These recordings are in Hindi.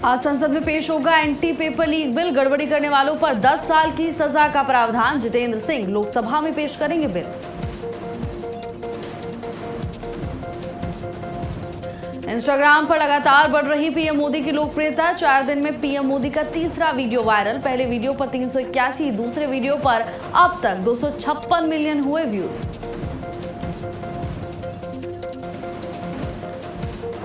आज संसद में पेश होगा एंटी पेपर लीक बिल। गड़बड़ी करने वालों पर 10 साल की सजा का प्रावधान। जितेंद्र सिंह लोकसभा में पेश करेंगे बिल। इंस्टाग्राम पर लगातार बढ़ रही पीएम मोदी की लोकप्रियता। 4 दिन में पीएम मोदी का तीसरा वीडियो वायरल। पहले वीडियो पर 381, दूसरे वीडियो पर अब तक 256 मिलियन हुए व्यूज।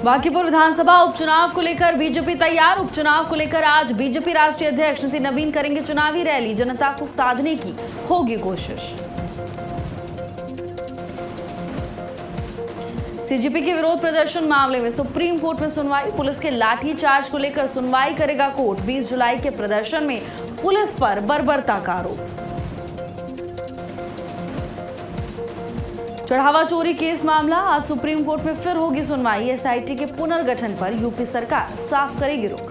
बांकीपुर विधानसभा उपचुनाव को लेकर बीजेपी तैयार। उपचुनाव को लेकर आज बीजेपी राष्ट्रीय अध्यक्ष नितिन नवीन करेंगे चुनावी रैली। जनता को साधने की होगी कोशिश। सीजेपी के विरोध प्रदर्शन मामले में सुप्रीम कोर्ट में सुनवाई। पुलिस के लाठीचार्ज को लेकर सुनवाई करेगा कोर्ट। 20 जुलाई के प्रदर्शन में पुलिस पर बर्बरता का आरोप। चढ़ावा चोरी केस मामला आज सुप्रीम कोर्ट में फिर होगी सुनवाई। एसआईटी के पुनर्गठन पर यूपी सरकार साफ करेगी रुख।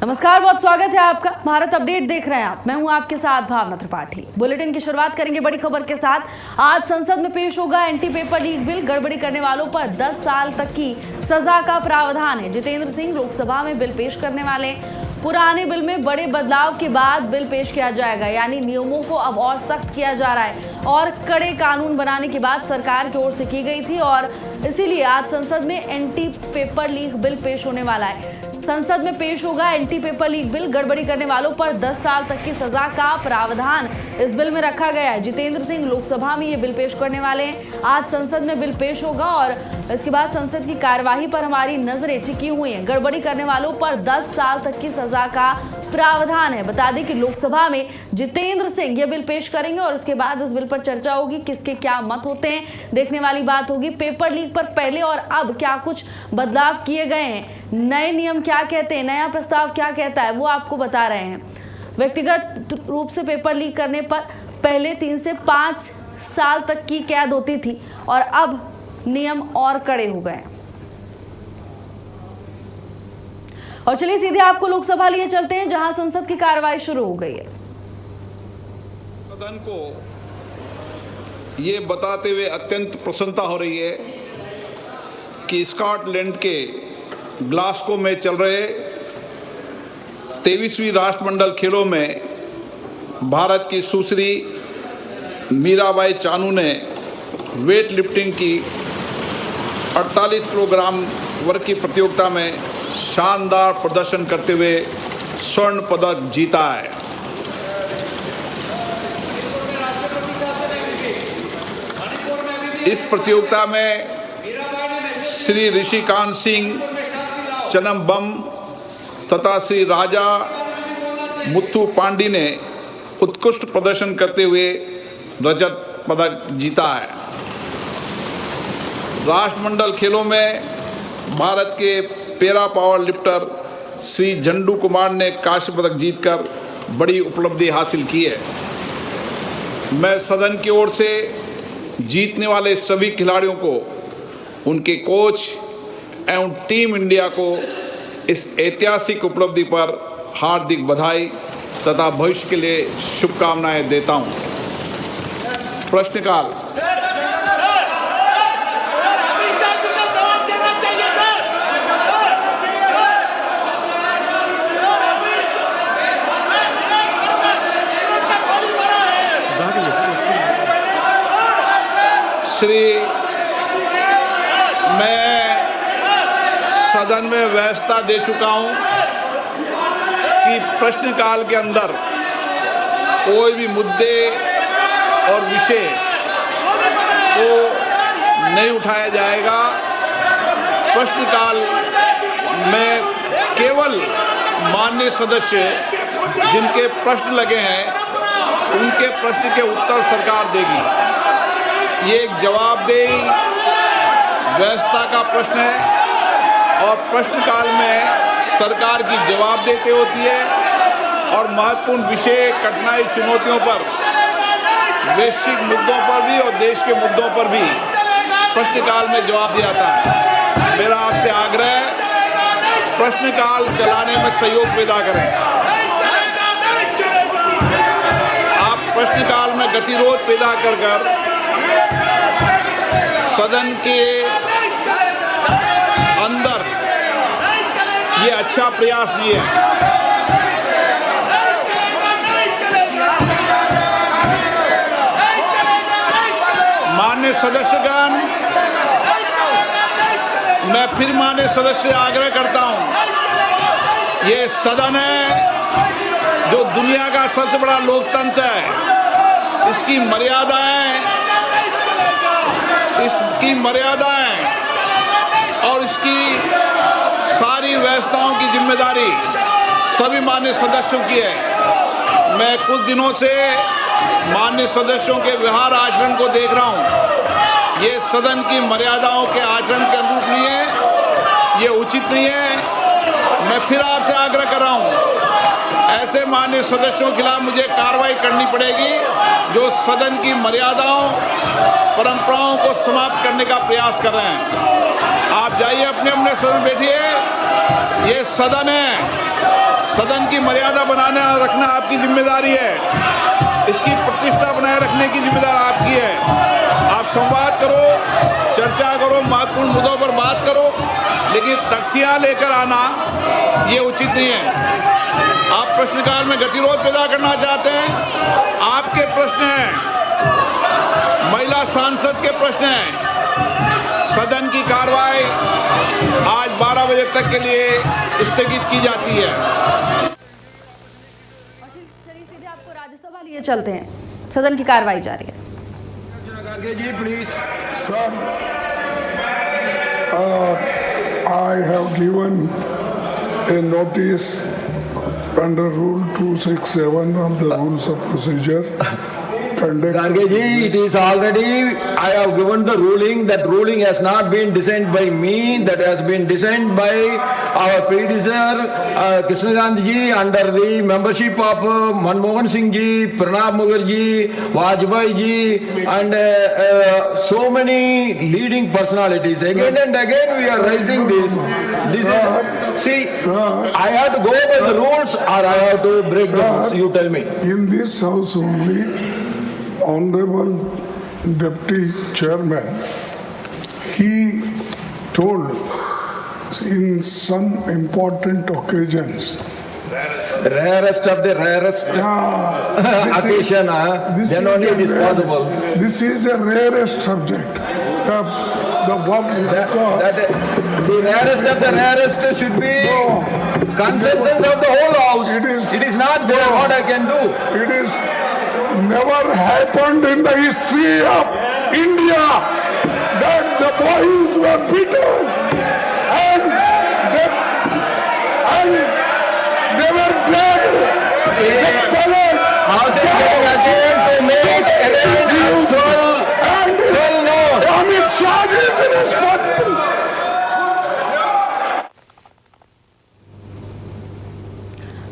नमस्कार, बहुत स्वागत है आपका। भारत अपडेट देख रहे हैं आप। मैं हूं आपके साथ भावना त्रिपाठी। बुलेटिन की शुरुआत करेंगे बड़ी खबर के साथ। आज संसद में पेश होगा एंटी पेपर लीक बिल। गड़बड़ी करने वालों पर 10 साल तक की सजा का प्रावधान है। जितेंद्र सिंह लोकसभा में बिल पेश करने वाले। पुराने बिल में बड़े बदलाव के बाद बिल पेश किया जाएगा, यानी नियमों को अब और सख्त किया जा रहा है और कड़े कानून बनाने की बात सरकार की ओर से की गई थी और इसीलिए आज संसद में एंटी पेपर लीक बिल पेश होने वाला है। संसद में पेश होगा एंटी पेपर लीक बिल। गड़बड़ी करने वालों पर 10 साल तक की सजा का प्रावधान इस बिल में रखा गया है। जितेंद्र सिंह लोकसभा में ये बिल पेश करने वाले हैं। आज संसद में बिल पेश होगा और इसके बाद संसद की कार्यवाही पर हमारी नजरें टिकी हुई हैं। गड़बड़ी करने वालों पर 10 साल तक की सजा का प्रावधान है। बता दें कि लोकसभा में जितेंद्र सिंह ये बिल पेश करेंगे और इसके बाद इस बिल पर चर्चा होगी। किसके क्या मत होते हैं देखने वाली बात होगी। पेपर लीक पर पहले और अब क्या कुछ बदलाव किए गए हैं, नए नियम क्या कहते हैं, नया प्रस्ताव क्या कहता है, वो आपको बता रहे हैं। व्यक्तिगत रूप से पेपर लीक करने पर पहले 3 से 5 साल तक की कैद होती थी और अब नियम और कड़े हो गए। और चलिए सीधे आपको लोकसभा लिए चलते हैं, जहां संसद की कार्रवाई शुरू हो गई है। सदन को ये बताते हुए अत्यंत प्रसन्नता हो रही है कि स्कॉटलैंड के ग्लासगो में चल रहे 23वीं राष्ट्रमंडल खेलों में भारत की सुश्री मीराबाई चानू ने वेट लिफ्टिंग की 48 किलोग्राम वर्ग की प्रतियोगिता में शानदार प्रदर्शन करते हुए स्वर्ण पदक जीता है। इस प्रतियोगिता में श्री ऋषिकांत सिंह चनम्बम तथा श्री राजा मुथु पांडी ने उत्कृष्ट प्रदर्शन करते हुए रजत पदक जीता है। राष्ट्रमंडल खेलों में भारत के पैरा पावर लिफ्टर श्री झंडू कुमार ने कांस्य पदक जीतकर बड़ी उपलब्धि हासिल की है। मैं सदन की ओर से जीतने वाले सभी खिलाड़ियों को, उनके कोच एवं टीम इंडिया को इस ऐतिहासिक उपलब्धि पर हार्दिक बधाई तथा भविष्य के लिए शुभकामनाएं देता हूं। प्रश्नकाल। मैं सदन में व्यवस्था दे चुका हूं कि प्रश्नकाल के अंदर कोई भी मुद्दे और विषय को नहीं उठाया जाएगा। प्रश्नकाल में केवल माननीय सदस्य जिनके प्रश्न लगे हैं उनके प्रश्न के उत्तर सरकार देगी। ये एक जवाबदेही व्यवस्था का प्रश्न है और प्रश्नकाल में सरकार की जवाबदेही होती है और महत्वपूर्ण विषय, कठिनाई, चुनौतियों पर, वैश्विक मुद्दों पर भी और देश के मुद्दों पर भी प्रश्नकाल में जवाब दिया जाता है। मेरा आपसे आग्रह है प्रश्नकाल चलाने में सहयोग पैदा करें। आप प्रश्नकाल में गतिरोध पैदा कर सदन के अंदर ये अच्छा प्रयास नहीं है। माननीय सदस्यगण, मैं फिर माननीय सदस्य से आग्रह करता हूं, ये सदन है जो दुनिया का सबसे बड़ा लोकतंत्र है। इसकी मर्यादाएं और इसकी सारी व्यवस्थाओं की जिम्मेदारी सभी माननीय सदस्यों की है। मैं कुछ दिनों से माननीय सदस्यों के व्यवहार आचरण को देख रहा हूं। ये सदन की मर्यादाओं के आचरण के अनुरूप नहीं है, ये उचित नहीं है। मैं फिर आपसे आग्रह कर रहा हूं, ऐसे माननीय सदस्यों के खिलाफ मुझे कार्रवाई करनी पड़ेगी जो सदन की मर्यादाओं परंपराओं को समाप्त करने का प्रयास कर रहे हैं। आप जाइए अपने अपने सदन बैठिए। ये सदन है, सदन की मर्यादा बनाने रखना आपकी जिम्मेदारी है। इसकी प्रतिष्ठा बनाए रखने की जिम्मेदारी आपकी है। आप संवाद करो, चर्चा करो, महत्वपूर्ण मुद्दों पर बात करो, लेकिन तख्तियां लेकर आना ये उचित नहीं है। आप प्रश्नकाल में गतिरोध पैदा करना चाहते हैं, आपके प्रश्न हैं, महिला सांसद के प्रश्न हैं। सदन की कार्रवाई आज 12 बजे तक के लिए स्थगित की जाती है। चलिए सीधे आपको राज्यसभा लिए चलते हैं, सदन की कार्रवाई जारी है। जी please Sir, I have given a notice under Rule 267 of the Rules of Procedure. Garge ji, it is already, I have given the ruling. That ruling has not been designed by me, that has been designed by our predecessor, Krishnakant ji, under the membership of Manmohan Singh ji, Pranab Mukherjee, Vajpayee ji, and so many leading personalities. Again and again we are raising this. See, I have to go by the rules or I have to break the rules, you tell me. In this house only, Honorable Deputy Chairman, he told in some important occasions, Rarest of the rarest occasion, then only it is possible. This is a rarest subject. The rarest of the rarest should be consensus of the whole house. It is not there what I can do. It is never happened in the history of India that the boys were beaten and they were dragged. The palace House is getting again to make arrangements and Amit Shah is responsible.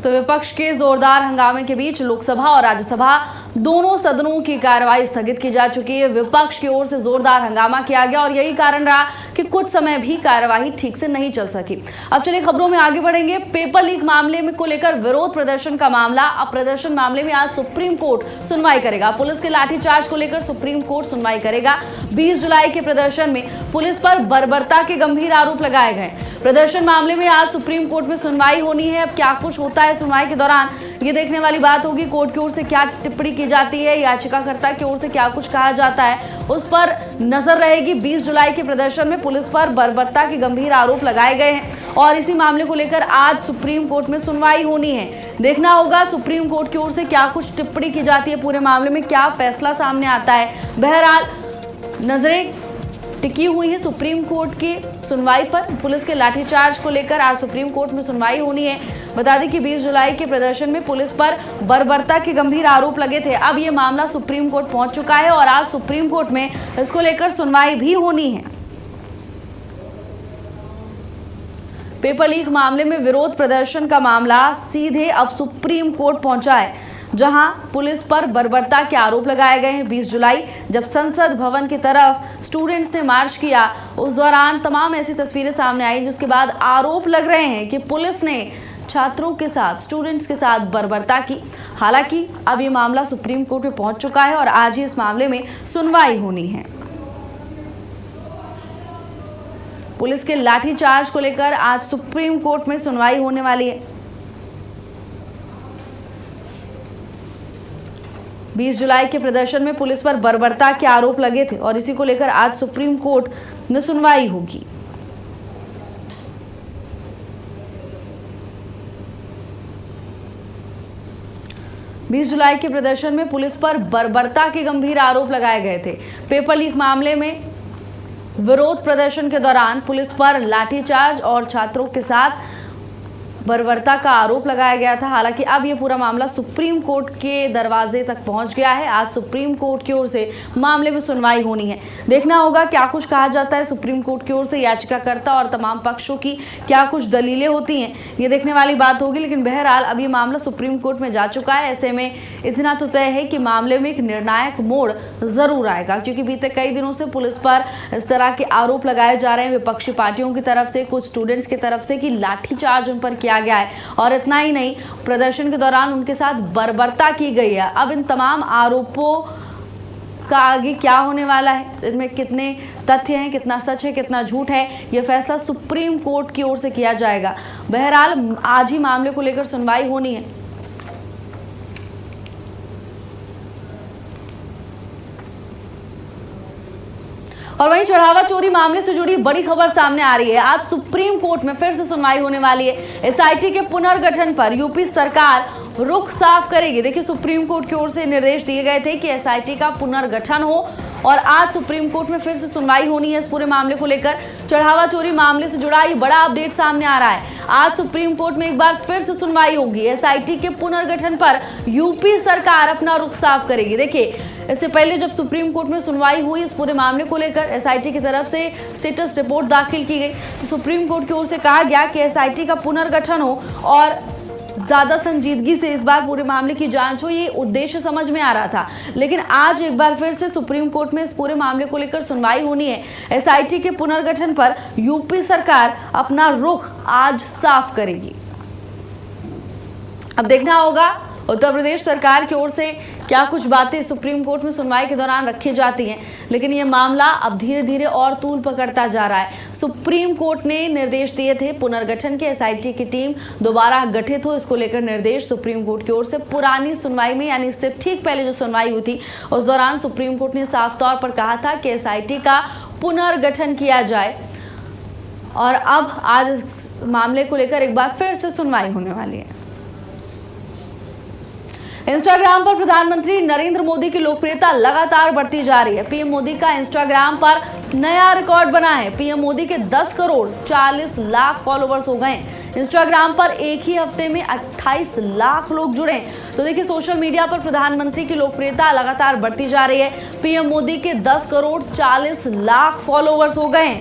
तो विपक्ष के जोरदार हंगामे के बीच लोकसभा और राज्यसभा दोनों सदनों की कार्रवाई स्थगित की जा चुकी है। विपक्ष की ओर से जोरदार हंगामा किया गया और यही कारण रहा कि कुछ समय भी कार्यवाही ठीक से नहीं चल सकी। अब चलिए खबरों में आगे बढ़ेंगे। पेपर लीक मामले में को लेकर विरोध प्रदर्शन का मामला, अब प्रदर्शन मामले में आज सुप्रीम कोर्ट सुनवाई करेगा। पुलिस के लाठीचार्ज को लेकर सुप्रीम कोर्ट सुनवाई करेगा। 20 जुलाई के प्रदर्शन में पुलिस पर बर्बरता के गंभीर आरोप लगाए गए। प्रदर्शन मामले में आज सुप्रीम कोर्ट में सुनवाई होनी है। अब क्या कुछ होता है सुनवाई के दौरान, ये देखने वाली बात होगी। कोर्ट की ओर से क्या टिप्पणी की जाती है, याचिकाकर्ता की ओर से क्या कुछ कहा जाता है, उस पर नजर रहेगी। 20 जुलाई के प्रदर्शन में पुलिस पर बर्बरता के गंभीर आरोप लगाए गए हैं और इसी मामले को लेकर आज सुप्रीम कोर्ट में सुनवाई होनी है। देखना होगा सुप्रीम कोर्ट की ओर से क्या कुछ टिप्पणी की जाती है, पूरे मामले में क्या फैसला सामने आता है। बहरहाल नजरें टिकी हुई है सुप्रीम कोर्ट की सुनवाई पर। पुलिस के लाठीचार्ज को लेकर आज सुप्रीम कोर्ट में सुनवाई होनी है। बता दें कि 20 जुलाई के प्रदर्शन में पुलिस पर बर्बरता के गंभीर आरोप लगे थे। अब ये मामला सुप्रीम कोर्ट पहुंच चुका है और आज सुप्रीम कोर्ट में इसको लेकर सुनवाई भी होनी है। पेपर लीक मामले में विरोध प्रदर्शन का मामला सीधे अब सुप्रीम कोर्ट पहुंचा है, जहां पुलिस पर बर्बरता के आरोप लगाए गए हैं। 20 जुलाई जब संसद भवन की तरफ स्टूडेंट्स ने मार्च किया, उस दौरान तमाम ऐसी तस्वीरें सामने आई जिसके बाद आरोप लग रहे हैं कि पुलिस ने छात्रों के साथ, स्टूडेंट्स के साथ बर्बरता की। हालांकि अब ये मामला सुप्रीम कोर्ट में पहुंच चुका है और आज ही इस मामले में सुनवाई होनी है। पुलिस के लाठीचार्ज को लेकर आज सुप्रीम कोर्ट में सुनवाई होने वाली है। 20 जुलाई के प्रदर्शन में पुलिस पर बर्बरता के आरोप लगे थे और इसी को लेकर आज सुप्रीम कोर्ट में सुनवाई होगी। बीस जुलाई के प्रदर्शन में पुलिस पर बर्बरता के गंभीर आरोप लगाए गए थे। पेपर लीक मामले में विरोध प्रदर्शन के दौरान पुलिस पर लाठीचार्ज और छात्रों के साथ बर्बरता का आरोप लगाया गया था। हालांकि अब ये पूरा मामला सुप्रीम कोर्ट के दरवाजे तक पहुंच गया है। आज सुप्रीम कोर्ट की ओर से मामले में सुनवाई होनी है। देखना होगा क्या कुछ कहा जाता है सुप्रीम कोर्ट की ओर से, याचिकाकर्ता और तमाम पक्षों की क्या कुछ दलीलें होती हैं, ये देखने वाली बात होगी। लेकिन बहरहाल अब ये मामला सुप्रीम कोर्ट में जा चुका है। ऐसे में इतना तो तय है कि मामले में एक निर्णायक मोड़ जरूर आएगा, क्योंकि बीते कई दिनों से पुलिस पर इस तरह के आरोप लगाए जा रहे हैं विपक्षी पार्टियों की तरफ से, कुछ स्टूडेंट्स की तरफ से, कि लाठीचार्ज उन पर किया गया है और इतना ही नहीं, प्रदर्शन के दौरान उनके साथ बर्बरता की गई है। अब इन तमाम आरोपों का आगे क्या होने वाला है, इसमें कितने तथ्य हैं, कितना सच है, कितना झूठ है, यह फैसला सुप्रीम कोर्ट की ओर से किया जाएगा। बहरहाल आज ही मामले को लेकर सुनवाई होनी है। और वहीं चढ़ावा चोरी मामले से जुड़ी बड़ी खबर सामने आ रही है। आज सुप्रीम कोर्ट में फिर से सुनवाई होने वाली है। एसआईटी के पुनर्गठन पर यूपी सरकार रुख साफ करेगी। देखिए, सुप्रीम कोर्ट की ओर से निर्देश दिए गए थे कि एसआईटी का पुनर्गठन हो और आज सुप्रीम कोर्ट में फिर से सुनवाई होनी है इस पूरे मामले को लेकर। चढ़ावा चोरी मामले से जुड़ा ये बड़ा अपडेट सामने आ रहा है। आज सुप्रीम कोर्ट में एक बार फिर से सुनवाई होगी। एसआईटी के पुनर्गठन पर यूपी सरकार अपना रुख साफ करेगी। देखिए, इससे पहले जब सुप्रीम कोर्ट में सुनवाई हुई इस पूरे मामले को लेकर, एसआईटी की तरफ से स्टेटस रिपोर्ट दाखिल की गई, तो सुप्रीम कोर्ट की ओर से कहा गया कि एसआईटी का पुनर्गठन हो और ज्यादा संजीदगी से इस बार पूरे मामले की जांच हो, ये उद्देश्य समझ में आ रहा था। लेकिन आज एक बार फिर से सुप्रीम कोर्ट में इस पूरे मामले को लेकर सुनवाई होनी है। एसआईटी के पुनर्गठन पर यूपी सरकार अपना रुख आज साफ करेगी। अब देखना होगा उत्तर प्रदेश सरकार की ओर से क्या कुछ बातें सुप्रीम कोर्ट में सुनवाई के दौरान रखी जाती हैं। लेकिन ये मामला अब धीरे धीरे और तूल पकड़ता जा रहा है। सुप्रीम कोर्ट ने निर्देश दिए थे पुनर्गठन के, एसआईटी की टीम दोबारा गठित हो, इसको लेकर निर्देश सुप्रीम कोर्ट की ओर से पुरानी सुनवाई में, यानी इससे ठीक पहले जो सुनवाई हुई थी उस दौरान सुप्रीम कोर्ट ने साफ तौर पर कहा था कि एसआईटी का पुनर्गठन किया जाए। और अब आज इस मामले को लेकर एक बार फिर से सुनवाई होने वाली है। इंस्टाग्राम पर प्रधानमंत्री नरेंद्र मोदी की लोकप्रियता लगातार बढ़ती जा रही है। पीएम मोदी का इंस्टाग्राम पर नया रिकॉर्ड बना है। पीएम मोदी के 10 करोड़ 40 लाख फॉलोवर्स हो गए। इंस्टाग्राम पर एक ही हफ्ते में 28 लाख लोग जुड़े। तो देखिए, सोशल मीडिया पर प्रधानमंत्री की लोकप्रियता लगातार बढ़ती जा रही है। पीएम मोदी के 10 करोड़ 40 लाख फॉलोवर्स हो गए,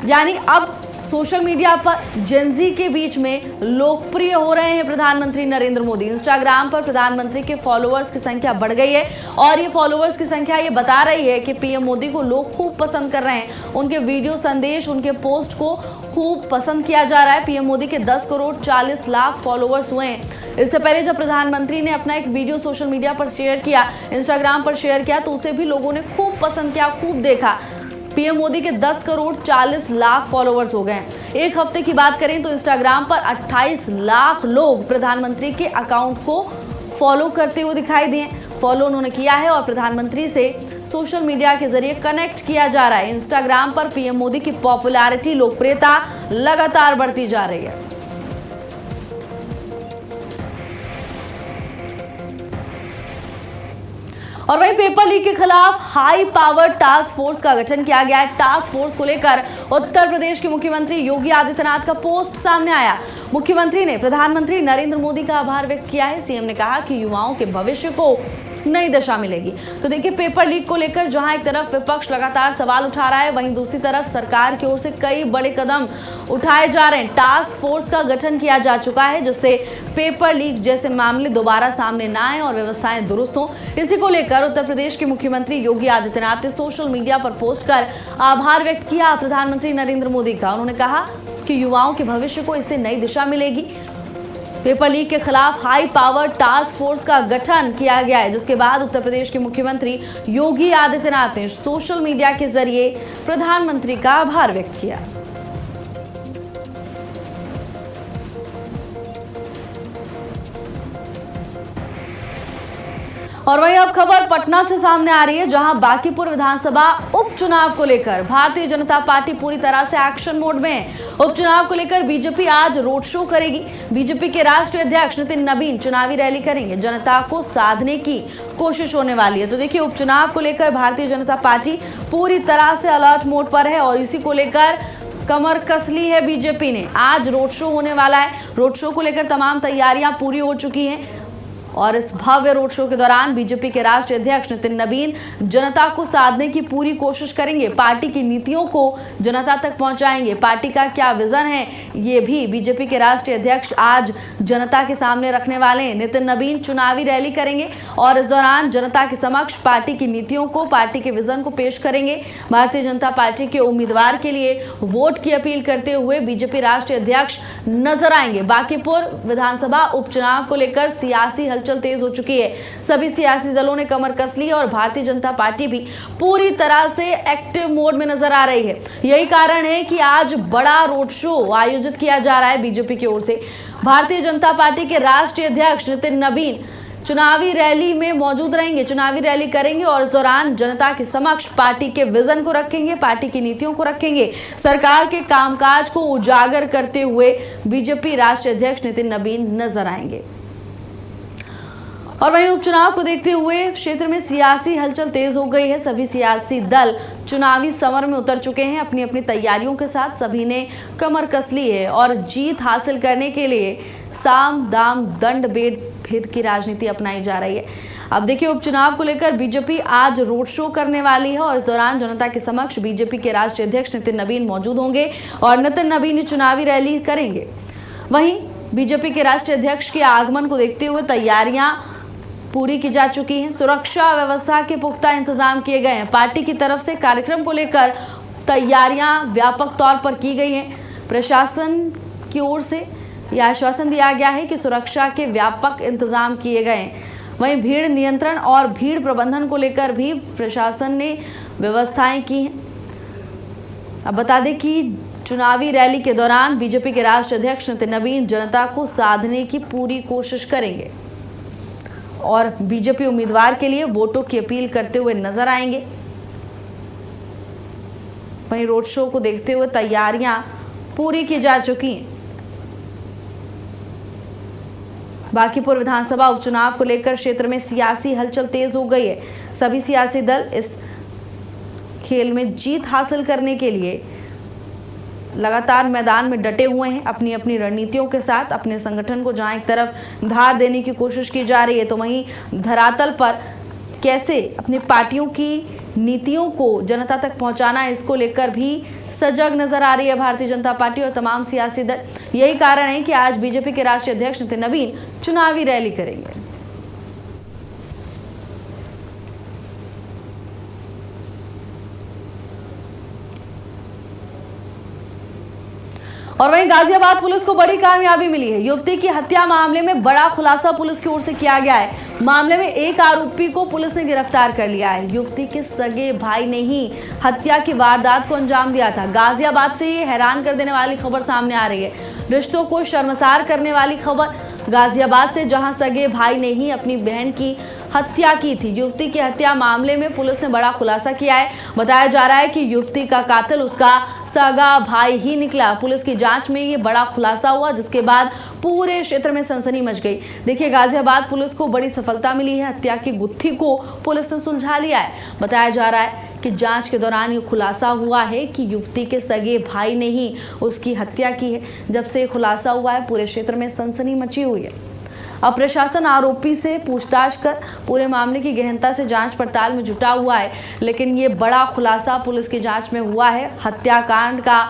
यानी अब सोशल मीडिया पर जेनजी के बीच में लोकप्रिय हो रहे हैं प्रधानमंत्री नरेंद्र मोदी। इंस्टाग्राम पर प्रधानमंत्री के फॉलोअर्स की संख्या बढ़ गई है और ये फॉलोअर्स की संख्या ये बता रही है कि पीएम मोदी को लोग खूब पसंद कर रहे हैं। उनके वीडियो संदेश, उनके पोस्ट को खूब पसंद किया जा रहा है। पीएम मोदी के 10 करोड़ 40 लाख फॉलोअर्स हुए हैं। इससे पहले जब प्रधानमंत्री ने अपना एक वीडियो सोशल मीडिया पर शेयर किया, इंस्टाग्राम पर शेयर किया, तो उसे भी लोगों ने खूब पसंद किया, खूब देखा। पीएम मोदी के 10 करोड़ 40 लाख फॉलोवर्स हो गए। एक हफ्ते की बात करें तो इंस्टाग्राम पर 28 लाख लोग प्रधानमंत्री के अकाउंट को फॉलो करते हुए दिखाई दिए। फॉलो उन्होंने किया है और प्रधानमंत्री से सोशल मीडिया के जरिए कनेक्ट किया जा रहा है। इंस्टाग्राम पर पीएम मोदी की पॉपुलैरिटी, लोकप्रियता लगातार बढ़ती जा रही है। और वहीं पेपर लीक के खिलाफ हाई पावर टास्क फोर्स का गठन किया गया है। टास्क फोर्स को लेकर उत्तर प्रदेश के मुख्यमंत्री योगी आदित्यनाथ का पोस्ट सामने आया। मुख्यमंत्री ने प्रधानमंत्री नरेंद्र मोदी का आभार व्यक्त किया है। सीएम ने कहा कि युवाओं के भविष्य को नई दिशा मिलेगी। तो देखिए, पेपर लीक को लेकर जहां एक तरफ विपक्ष लगातार सवाल उठा रहा है, वहीं दूसरी तरफ सरकार की ओर से कई बड़े कदम उठाए जा रहे हैं। टास्क फोर्स का गठन किया जा चुका है जिससे पेपर लीक जैसे मामले दोबारा सामने न आए और व्यवस्थाएं दुरुस्त हों। इसी को लेकर उत्तर प्रदेश के मुख्यमंत्री योगी आदित्यनाथ ने सोशल मीडिया पर पोस्ट कर आभार व्यक्त किया प्रधानमंत्री नरेंद्र मोदी का। उन्होंने कहा कि युवाओं के भविष्य को इससे नई दिशा मिलेगी। पेपर लीक के खिलाफ हाई पावर टास्क फोर्स का गठन किया गया है, जिसके बाद उत्तर प्रदेश के मुख्यमंत्री योगी आदित्यनाथ ने सोशल मीडिया के जरिए प्रधानमंत्री का आभार व्यक्त किया। और वहीं अब खबर पटना से सामने आ रही है, जहां बांकीपुर विधानसभा उपचुनाव को लेकर भारतीय जनता पार्टी पूरी तरह से एक्शन मोड में है। उपचुनाव को लेकर बीजेपी आज रोड शो करेगी। बीजेपी के राष्ट्रीय अध्यक्ष नितिन नवीन चुनावी रैली करेंगे। जनता को साधने की कोशिश होने वाली है। तो देखिए, उपचुनाव को लेकर भारतीय जनता पार्टी पूरी तरह से अलर्ट मोड पर है और इसी को लेकर कमर कस ली है बीजेपी ने। आज रोड शो होने वाला है। रोड शो को लेकर तमाम तैयारियां पूरी हो चुकी हैं और इस भव्य रोड शो के दौरान बीजेपी के राष्ट्रीय अध्यक्ष नितिन नवीन जनता को साधने की पूरी कोशिश करेंगे। पार्टी की नीतियों को जनता तक पहुंचाएंगे। पार्टी का क्या विजन है, ये भी बीजेपी के राष्ट्रीय अध्यक्ष आज जनता के सामने रखने वाले हैं। नितिन नवीन चुनावी रैली करेंगे और इस दौरान जनता के समक्ष पार्टी की नीतियों को, पार्टी के विजन को पेश करेंगे। भारतीय जनता पार्टी के उम्मीदवार के लिए वोट की अपील करते हुए बीजेपी राष्ट्रीय अध्यक्ष नजर आएंगे। बांकीपुर विधानसभा उपचुनाव को लेकर सियासी हलचल तेज हो चुकी है। सभी सियासी दलों ने कमर कस ली और भारतीय जनता पार्टी भी पूरी तरह से एक्टिव मोड में नजर आ रही है। यही कारण है कि आज बड़ा रोड शो आयोजित किया जा रहा है बीजेपी की ओर से। भारतीय जनता पार्टी के राष्ट्रीय अध्यक्ष नितिन नवीन चुनावी रैली में मौजूद रहेंगे, चुनावी रैली करेंगे और इस दौरान जनता के समक्ष पार्टी के विजन को रखेंगे, पार्टी की नीतियों को रखेंगे। सरकार के कामकाज को उजागर करते हुए बीजेपी राष्ट्रीय अध्यक्ष नितिन नवीन नजर आएंगे। और वहीं उपचुनाव को देखते हुए क्षेत्र में सियासी हलचल तेज हो गई है। सभी सियासी दल चुनावी समर में उतर चुके हैं। अपनी अपनी तैयारियों के साथ सभी ने कमर कस ली है और जीत हासिल करने के लिए साम दाम दंड भेद की राजनीति अपनाई जा रही है। अब देखिए, उपचुनाव को लेकर बीजेपी आज रोड शो करने वाली है और इस दौरान जनता के समक्ष बीजेपी के राष्ट्रीय अध्यक्ष नितिन नवीन मौजूद होंगे और नितिन नवीन चुनावी रैली करेंगे। वहीं बीजेपी के राष्ट्रीय अध्यक्ष के आगमन को देखते हुए तैयारियां पूरी की जा चुकी हैं। सुरक्षा व्यवस्था के पुख्ता इंतजाम किए गए हैं। पार्टी की तरफ से कार्यक्रम को लेकर तैयारियां व्यापक तौर पर की गई हैं। प्रशासन की ओर से यह आश्वासन दिया गया है कि सुरक्षा के व्यापक इंतजाम किए गए हैं। वहीं भीड़ नियंत्रण और भीड़ प्रबंधन को लेकर भी प्रशासन ने व्यवस्थाएं की हैं। अब बता दें कि चुनावी रैली के दौरान बीजेपी के राष्ट्रीय अध्यक्ष नितिन नवीन जनता को साधने की पूरी कोशिश करेंगे और बीजेपी उम्मीदवार के लिए वोटों की अपील करते हुए नजर आएंगे। वहीं रोड शो को देखते हुए तैयारियां पूरी की जा चुकी हैं। बांकीपुर विधानसभा उपचुनाव को लेकर क्षेत्र में सियासी हलचल तेज हो गई है। सभी सियासी दल इस खेल में जीत हासिल करने के लिए लगातार मैदान में डटे हुए हैं। अपनी अपनी रणनीतियों के साथ अपने संगठन को जहां एक तरफ धार देने की कोशिश की जा रही है, तो वहीं धरातल पर कैसे अपनी पार्टियों की नीतियों को जनता तक पहुंचाना है, इसको लेकर भी सजग नजर आ रही है भारतीय जनता पार्टी और तमाम सियासी दल। यही कारण है कि आज बीजेपी के राष्ट्रीय अध्यक्ष नितिन नवीन चुनावी रैली करेंगे। और वहीं गाजियाबाद पुलिस को बड़ी कामयाबी मिली है। युवती की हत्या मामले में बड़ा खुलासा पुलिस की ओर से किया गया है। मामले में एक आरोपी को पुलिस ने गिरफ्तार कर लिया है। युवती के सगे भाई ने ही हत्या की वारदात को अंजाम दिया था। गाजियाबाद से ये हैरान कर देने वाली खबर सामने आ रही है। रिश्तों को शर्मसार करने वाली खबर गाजियाबाद से, जहां सगे भाई ने ही अपनी बहन की हत्या की थी। युवती की हत्या मामले में पुलिस ने बड़ा खुलासा किया है। बताया जा रहा है कि युवती का कातिल उसका सगा भाई ही निकला। पुलिस की जांच में ये बड़ा खुलासा हुआ, जिसके बाद पूरे क्षेत्र में सनसनी मच गई। देखिए, गाजियाबाद पुलिस को बड़ी सफलता मिली है। हत्या की गुत्थी को पुलिस ने सुलझा लिया है। बताया जा रहा है कि जांच के दौरान ये खुलासा हुआ है कि युवती के सगे भाई ने ही उसकी हत्या की है। जब से ये खुलासा हुआ है, पूरे क्षेत्र में सनसनी मची हुई है। अब प्रशासन आरोपी से पूछताछ कर पूरे मामले की गहनता से जांच पड़ताल में जुटा हुआ है, लेकिन ये बड़ा खुलासा पुलिस की जांच में हुआ है। हत्याकांड का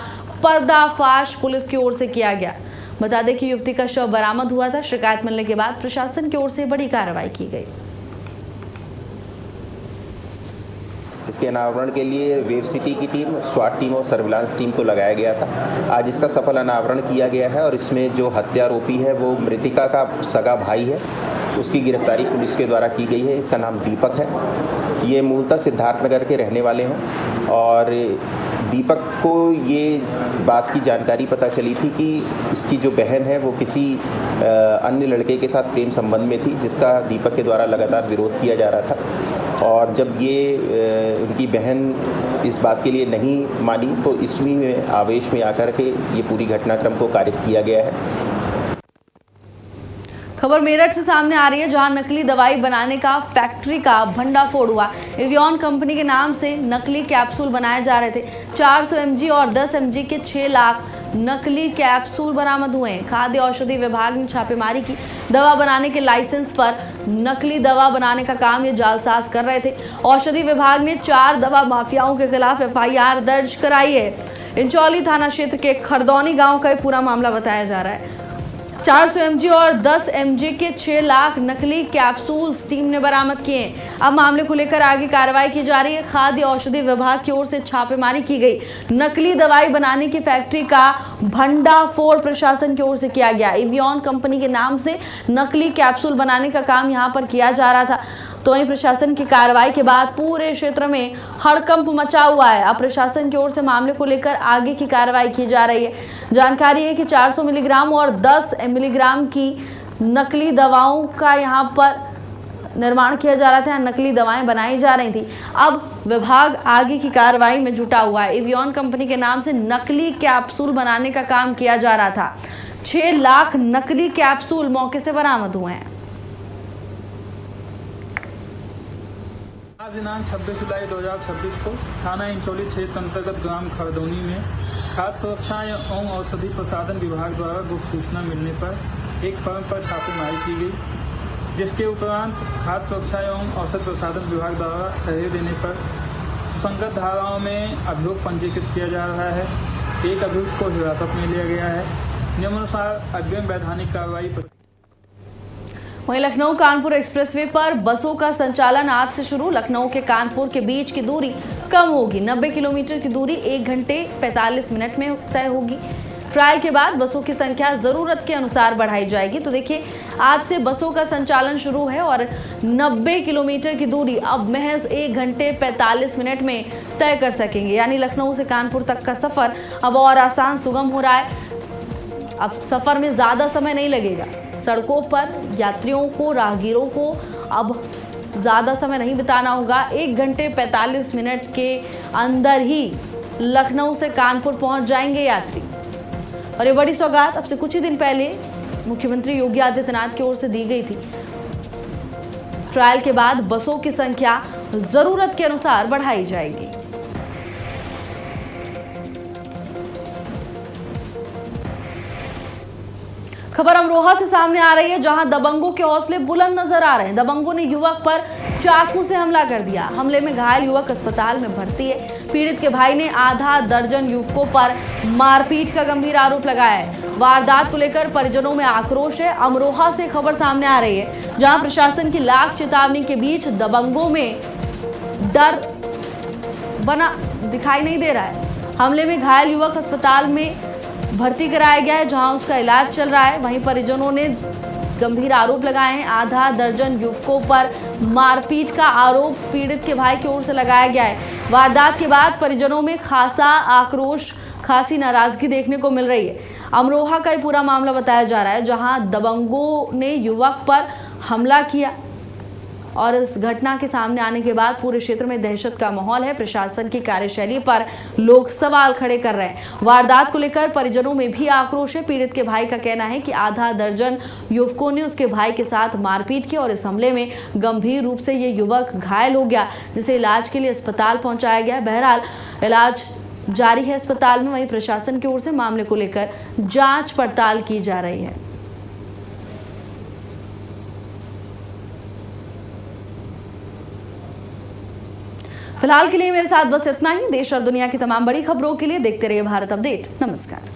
पर्दाफाश पुलिस की ओर से किया गया। बता दें कि युवती का शव बरामद हुआ था। शिकायत मिलने के बाद प्रशासन की ओर से बड़ी कार्रवाई की गई। इसके अनावरण के लिए वेव सिटी की टीम, स्वाट टीम और सर्विलांस टीम को लगाया गया था। आज इसका सफल अनावरण किया गया है और इसमें जो हत्यारोपी है वो मृतिका का सगा भाई है। उसकी गिरफ्तारी पुलिस के द्वारा की गई है। इसका नाम दीपक है। ये मूलतः सिद्धार्थनगर के रहने वाले हैं और दीपक को ये बात की जानकारी पता चली थी कि इसकी जो बहन है वो किसी अन्य लड़के के साथ प्रेम संबंध में थी, जिसका दीपक के द्वारा लगातार विरोध किया जा रहा था। और जब ये उनकी बहन इस बात के लिए नहीं मानी तो इसी में आवेश में आकर के ये पूरी घटनाक्रम को कारित किया गया है। खबर मेरठ से सामने आ रही है, जहां नकली दवाई बनाने का फैक्ट्री का भंडाफोड़ हुआ। एवियन कंपनी के नाम से नकली कैप्सूल बनाए जा रहे थे। 400 mg और 10 mg के 6 लाख नकली कैप्सूल बरामद हुए हैं। खाद्य औषधि विभाग ने छापेमारी की। दवा बनाने के लाइसेंस पर नकली दवा बनाने का काम ये जालसाज कर रहे थे। औषधि विभाग ने 4 दवा माफियाओं के खिलाफ FIR दर्ज कराई है। इंचौली थाना क्षेत्र के खरदौनी गांव का पूरा मामला बताया जा रहा है। 400 mg और 10 mg के 6 लाख नकली कैप्सूल्स टीम ने बरामद किए हैं। अब मामले को लेकर आगे कार्रवाई की जा रही है। खाद्य औषधि विभाग की ओर से छापेमारी की गई। नकली दवाई बनाने की फैक्ट्री का भंडाफोड़ प्रशासन की ओर से किया गया। एवियन कंपनी के नाम से नकली कैप्सूल बनाने का काम यहां पर किया जा रहा था। तो वहीं प्रशासन की कार्रवाई के बाद पूरे क्षेत्र में हड़कंप मचा हुआ है। अब प्रशासन की ओर से मामले को लेकर आगे की कार्रवाई की जा रही है। जानकारी है कि 400 मिलीग्राम और 10 मिलीग्राम की नकली दवाओं का यहां पर निर्माण किया जा रहा था। नकली दवाएं बनाई जा रही थी। अब विभाग आगे की कार्रवाई में जुटा हुआ है। एवियन कंपनी के नाम से नकली कैप्सूल बनाने का काम किया जा रहा था। 6 लाख नकली कैप्सूल मौके से बरामद हुए हैं। आज दिनांक 26 जुलाई 2026 को थाना इंचौली क्षेत्र अंतर्गत ग्राम खरदौनी में खाद्य सुरक्षा एवं औषधि प्रसाधन विभाग द्वारा गुप्त सूचना मिलने पर एक फर्म पर छापेमारी की गई, जिसके उपरांत खाद्य सुरक्षा एवं औषधि प्रसाधन विभाग द्वारा सही देने पर सुसंगत धाराओं में अभियोग पंजीकृत किया जा रहा है। एक अभियुक्त को हिरासत में लिया गया है। नियमानुसार अग्रिम वैधानिक कार्रवाई। वहीं लखनऊ कानपुर एक्सप्रेसवे पर बसों का संचालन आज से शुरू। लखनऊ के कानपुर के बीच की दूरी कम होगी। 90 किलोमीटर की दूरी 1 घंटे 45 मिनट में तय होगी। ट्रायल के बाद बसों की संख्या जरूरत के अनुसार बढ़ाई जाएगी। तो देखिए, आज से बसों का संचालन शुरू है और 90 किलोमीटर की दूरी अब महज 1 घंटे 45 मिनट में तय कर सकेंगे। यानी लखनऊ से कानपुर तक का सफर अब और आसान सुगम हो रहा है। अब सफर में ज्यादा समय नहीं लगेगा। सड़कों पर यात्रियों को, राहगीरों को अब ज़्यादा समय नहीं बिताना होगा। 1 घंटे 45 मिनट के अंदर ही लखनऊ से कानपुर पहुंच जाएंगे यात्री। और ये बड़ी सौगात अब से कुछ ही दिन पहले मुख्यमंत्री योगी आदित्यनाथ की ओर से दी गई थी। ट्रायल के बाद बसों की संख्या जरूरत के अनुसार बढ़ाई जाएगी। खबर अमरोहा से सामने आ रही है, जहां दबंगों के हौसले बुलंद नजर आ रहे हैं। दबंगों ने युवक पर चाकू से हमला कर दिया। हमले में घायल युवक अस्पताल में भर्ती है। पीड़ित के भाई ने आधा दर्जन युवकों पर मारपीट का गंभीर आरोप लगाया है। वारदात को लेकर परिजनों में आक्रोश है। अमरोहा से खबर सामने आ रही है, जहां प्रशासन की लाख चेतावनी के बीच दबंगों में डर बना दिखाई नहीं दे रहा है। हमले में घायल युवक अस्पताल में भर्ती कराया गया है, जहां उसका इलाज चल रहा है। वहीं परिजनों ने गंभीर आरोप लगाए हैं। आधा दर्जन युवकों पर मारपीट का आरोप पीड़ित के भाई की ओर से लगाया गया है। वारदात के बाद परिजनों में खासा आक्रोश, खासी नाराजगी देखने को मिल रही है। अमरोहा का ये पूरा मामला बताया जा रहा है, जहां दबंगों ने युवक पर हमला किया और इस घटना के सामने आने के बाद पूरे क्षेत्र में दहशत का माहौल है। प्रशासन की कार्यशैली पर लोग सवाल खड़े कर रहे हैं। वारदात को लेकर परिजनों में भी आक्रोश है। पीड़ित के भाई का कहना है कि आधा दर्जन युवकों ने उसके भाई के साथ मारपीट की और इस हमले में गंभीर रूप से ये युवक घायल हो गया, जिसे इलाज के लिए अस्पताल पहुंचाया गया। बहरहाल इलाज जारी है अस्पताल में। वहीं प्रशासन की ओर से मामले को लेकर जांच पड़ताल की जा रही है। फिलहाल के लिए मेरे साथ बस इतना ही। देश और दुनिया की तमाम बड़ी खबरों के लिए देखते रहिए भारत अपडेट। नमस्कार।